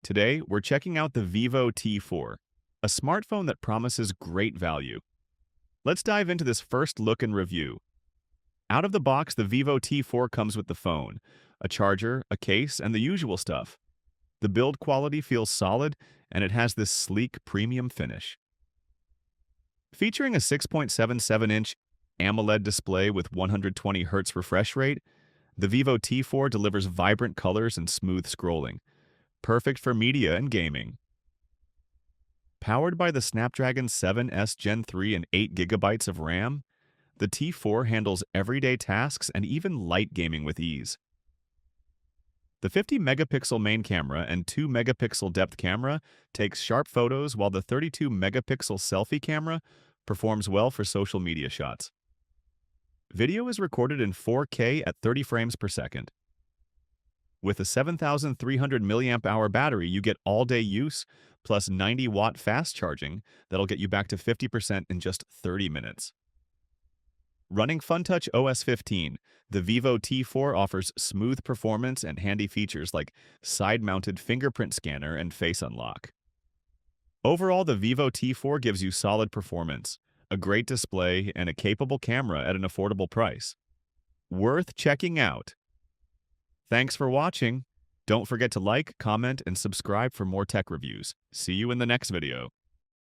Today, we're checking out the Vivo T4, a smartphone that promises great value. Let's dive into this first look and review. Out of the box, the Vivo T4 comes with the phone, a charger, a case, and the usual stuff. The build quality feels solid, and it has this sleek premium finish. Featuring a 6.77-inch AMOLED display with 120Hz refresh rate, the Vivo T4 delivers vibrant colors and smooth scrolling, perfect for media and gaming. Powered by the Snapdragon 7S Gen 3 and 8 GB of RAM, the T4 handles everyday tasks and even light gaming with ease. The 50-megapixel main camera and 2-megapixel depth camera takes sharp photos, while the 32-megapixel selfie camera performs well for social media shots. Video is recorded in 4K at 30 frames per second. With a 7,300 mAh battery, you get all-day use plus 90-watt fast charging that'll get you back to 50% in just 30 minutes. Running Funtouch OS 15, the Vivo T4 offers smooth performance and handy features like side-mounted fingerprint scanner and face unlock. Overall, the Vivo T4 gives you solid performance, a great display, and a capable camera at an affordable price. Worth checking out. Thanks for watching. Don't forget to like, comment, and subscribe for more tech reviews. See you in the next video.